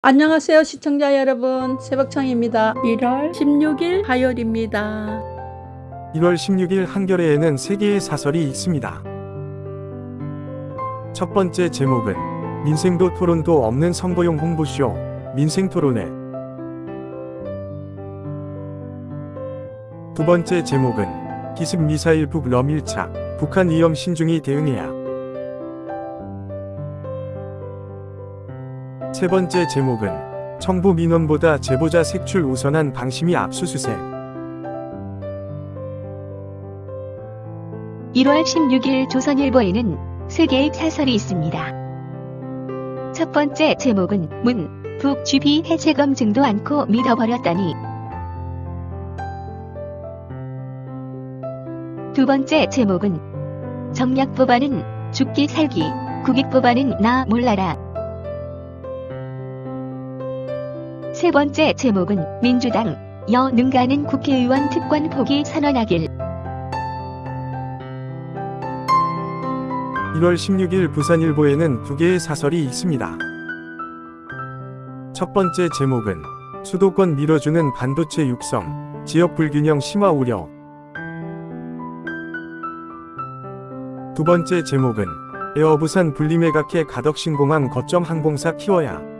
안녕하세요 시청자 여러분, 새벽청입니다. 1월 16일 화요일입니다. 1월 16일 한겨레에는 3개의 사설이 있습니다. 첫 번째 제목은 민생도 토론도 없는 선거용 홍보쇼 민생토론회. 두 번째 제목은 기습미사일 북러 밀착 북한 위험 신중히 대응해야. 세 번째 제목은 청부 민원보다 제보자 색출 우선한 방심위 압수수색. 1월 16일 조선일보에는 3개의 사설이 있습니다. 첫 번째 제목은 북 GP 해체 검증도 않고 믿어버렸다니. 두 번째 제목은 정략법안은 죽기 살기, 국익법안은 나 몰라라. 세 번째 제목은 민주당 여능가는 국회의원 특권 포기 선언하길. 1월 16일 부산일보에는 2개의 사설이 있습니다. 첫 번째 제목은 수도권 밀어주는 반도체 육성, 지역 불균형 심화 우려. 두 번째 제목은 에어부산 분리매각해 가덕신공항 거점 항공사 키워야.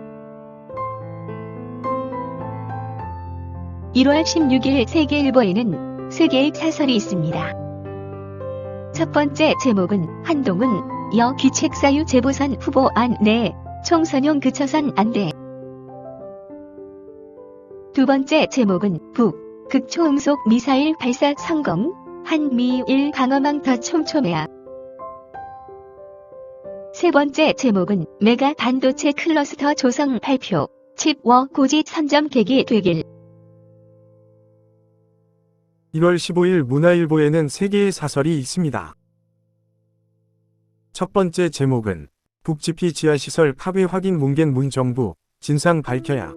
1월 16일 세계일보에는 3개의 사설이 있습니다. 첫 번째 제목은 한동훈 여 귀책사유 재보선 후보 안 내 총선용 그쳐선 안 돼. 두 번째 제목은 북 극초음속 미사일 발사 성공, 한미일 방어망 더 촘촘해야. 세 번째 제목은 메가 반도체 클러스터 조성 발표, 칩워 고지 선점 계기 되길. 1월 15일 문화일보에는 3개의 사설이 있습니다. 첫 번째 제목은 북GP 지하시설 파괴 확인 뭉갠 문정부, 진상 밝혀야.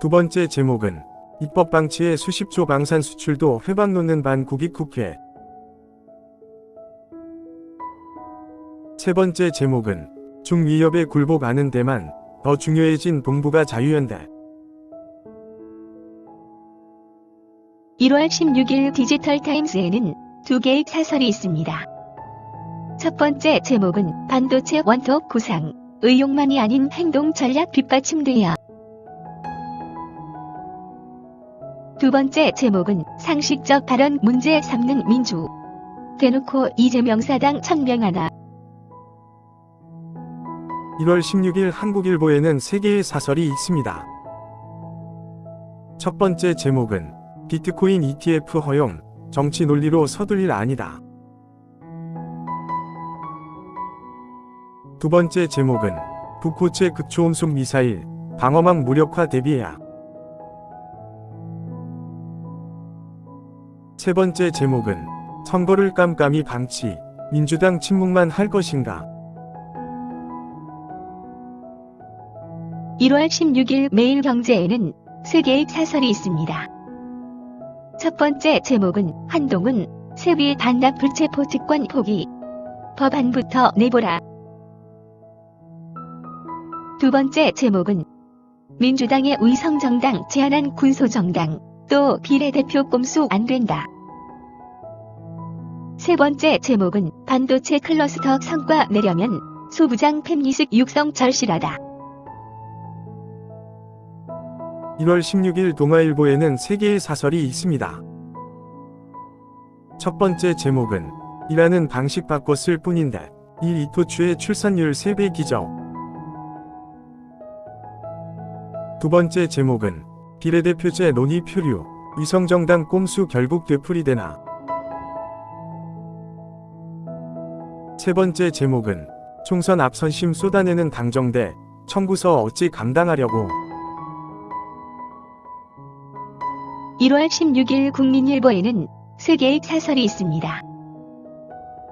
두 번째 제목은 입법 방치에 수십조 방산 수출도 회방 놓는 반국익 국회. 세 번째 제목은 중위협에 굴복 아는 데만 더 중요해진 동북아 자유연대. 1월 16일 디지털타임스에는 2개의 사설이 있습니다. 첫 번째 제목은 반도체 원톱 구상, 의욕만이 아닌 행동 전략 뒷받침돼야. 두 번째 제목은 상식적 발언 문제 삼는 민주, 대놓고 이재명 사당 천명하나. 1월 16일 한국일보에는 3개의 사설이 있습니다. 첫 번째 제목은 비트코인 ETF 허용, 정치 논리로 서둘릴 아니다. 두 번째 제목은 북호체 극초음속 미사일, 방어망 무력화 대비해야. 세 번째 제목은 선거를 깜깜이 방치, 민주당 침묵만 할 것인가. 1월 16일 매일경제에는 3개의 사설이 있습니다. 첫 번째 제목은 한동훈 세비 반납 불체포 특권 포기, 법안부터 내보라. 두 번째 제목은 민주당의 위성정당 제안한 군소정당, 또 비례대표 꼼수 안 된다. 세 번째 제목은 반도체 클러스터 성과 내려면 소부장 팹리식 육성 절실하다. 1월 16일 동아일보에는 3개의 사설이 있습니다. 첫 번째 제목은 일하는 방식 바꿨을 뿐인데 일 이토추의 출산율 3배 기적. 두 번째 제목은 비례대표제 논의 표류, 위성정당 꼼수 결국 되풀이되나. 세 번째 제목은 총선 앞선심 쏟아내는 당정대, 청구서 어찌 감당하려고. 1월 16일 국민일보에는 3개의 사설이 있습니다.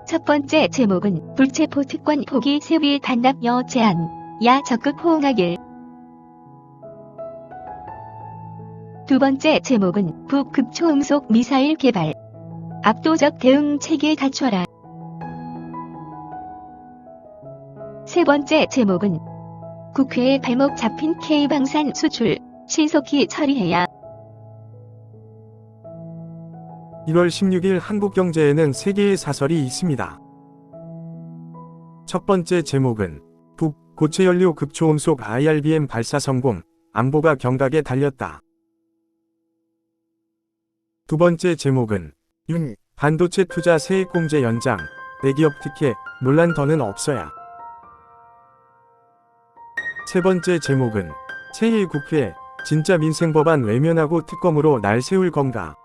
첫 번째 제목은 불체포 특권 포기 세비 반납 여 제안, 야 적극 호응하길. 두 번째 제목은 북 극초음속 미사일 개발, 압도적 대응 체계 갖춰라. 세 번째 제목은 국회에 발목 잡힌 K방산 수출 신속히 처리해야. 1월 16일 한국경제에는 3개의 사설이 있습니다. 첫 번째 제목은 북 고체연료 급초음속 IRBM 발사 성공, 안보가 경각에 달렸다. 두 번째 제목은 윤 반도체 투자 세액공제 연장, 대기업 특혜, 논란 더는 없어야. 세 번째 제목은 제1국회 진짜 민생법안 외면하고 특검으로 날 세울 건가.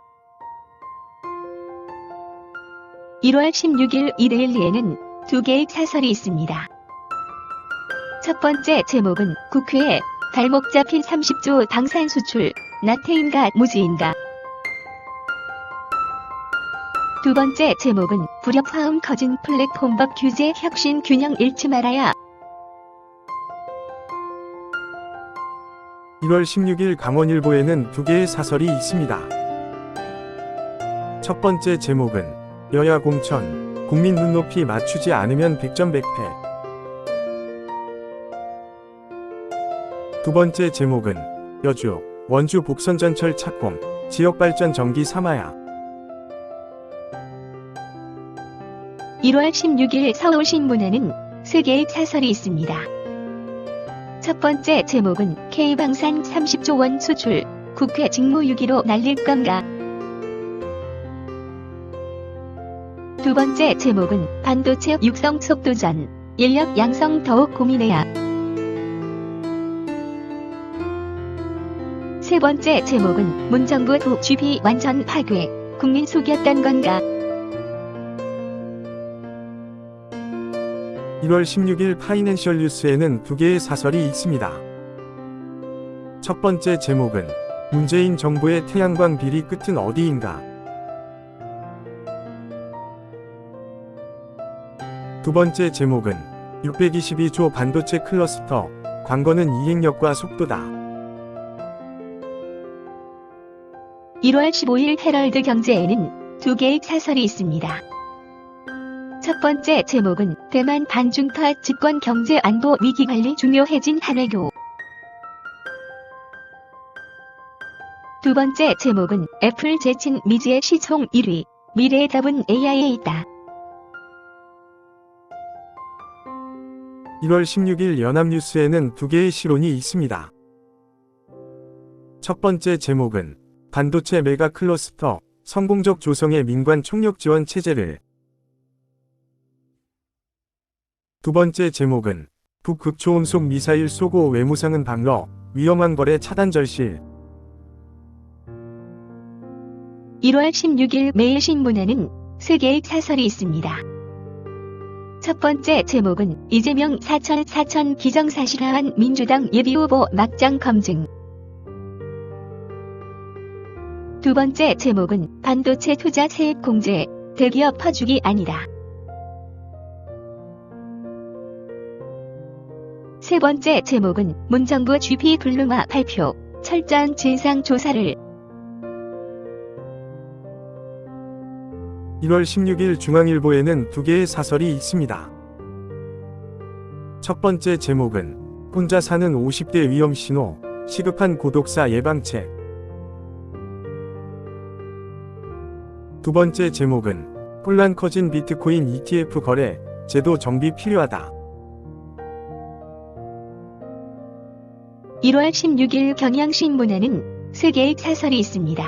1월 16일 이데일리에는 두 개의 사설이 있습니다. 첫 번째 제목은 국회에 발목 잡힌 30조 방산 수출, 나태인가 무지인가. 두 번째 제목은 불협화음 커진 플랫폼법 규제 혁신 균형 잃지 말아야. 1월 16일 강원일보에는 두 개의 사설이 있습니다. 첫 번째 제목은 여야 공천, 국민 눈높이 맞추지 않으면 백전백패. 두 번째 제목은 여주, 원주 복선전철 착공, 지역발전 전기 삼아야. 1월 16일 서울신문에는 세 개의 사설이 있습니다. 첫 번째 제목은 K방산 30조 원 수출, 국회 직무유기로 날릴 건가. 두 번째 제목은 반도체 육성 속도전, 인력 양성 더욱 고민해야. 세 번째 제목은 문정부 부 GP 완전 파괴, 국민 속였던 건가. 1월 16일 파이낸셜 뉴스에는 두 개의 사설이 있습니다. 첫 번째 제목은 문재인 정부의 태양광 비리 끝은 어디인가. 두 번째 제목은 622조 반도체 클러스터, 관건은 이행력과 속도다. 1월 15일 헤럴드 경제에는 두 개의 사설이 있습니다. 첫 번째 제목은 대만 반중파 집권 경제 안보 위기 관리 중요해진 한외교. 두 번째 제목은 애플 제친 미지의 시총 1위, 미래의 답은 AI에 있다. 1월 16일 연합뉴스에는 두 개의 시론이 있습니다. 첫 번째 제목은 반도체 메가 클러스터, 성공적 조성의 민관 총력 지원 체제를. 두 번째 제목은 북극초음속 미사일 쏘고 외무상은 방러, 위험한 거래 차단 절실. 1월 16일 매일신문에는 세 개의 사설이 있습니다. 첫 번째 제목은 이재명 사천 기정사실화한 민주당 예비후보 막장 검증. 두 번째 제목은 반도체 투자 세액 공제, 대기업 퍼주기 아니다. 세 번째 제목은 문정부 GP 블루마 발표, 철저한 진상 조사를. 1월 16일 중앙일보에는 두 개의 사설이 있습니다. 첫 번째 제목은 혼자 사는 50대 위험 신호, 시급한 고독사 예방책. 두 번째 제목은 혼란 커진 비트코인 ETF 거래, 제도 정비 필요하다. 1월 16일 경향신문에는 세 개의 사설이 있습니다.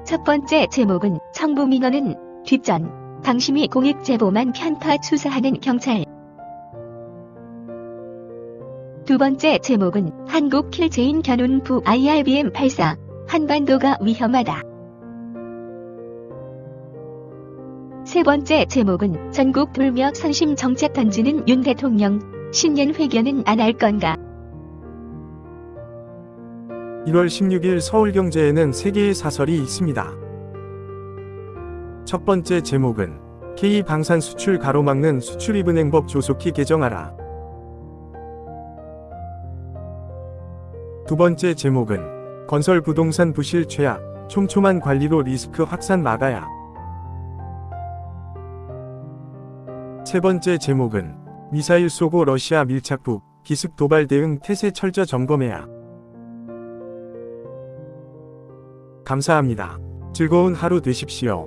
첫 번째 제목은 청부민원은 뒷전, 방심이 공익 제보만 편파 수사하는 경찰. 두 번째 제목은 한국 킬체인 견운부 IRBM 발사, 한반도가 위험하다. 세 번째 제목은 전국 돌며 선심 정책 던지는 윤 대통령, 신년 회견은 안 할 건가. 1월 16일 서울경제에는 세 개의 사설이 있습니다. 첫 번째 제목은 K방산 수출 가로막는 수출입은행법 조속히 개정하라. 두 번째 제목은 건설 부동산 부실 최악, 촘촘한 관리로 리스크 확산 막아야. 세 번째 제목은 미사일 쏘고 러시아 밀착국, 기습 도발 대응 태세 철저 점검해야. 감사합니다. 즐거운 하루 되십시오.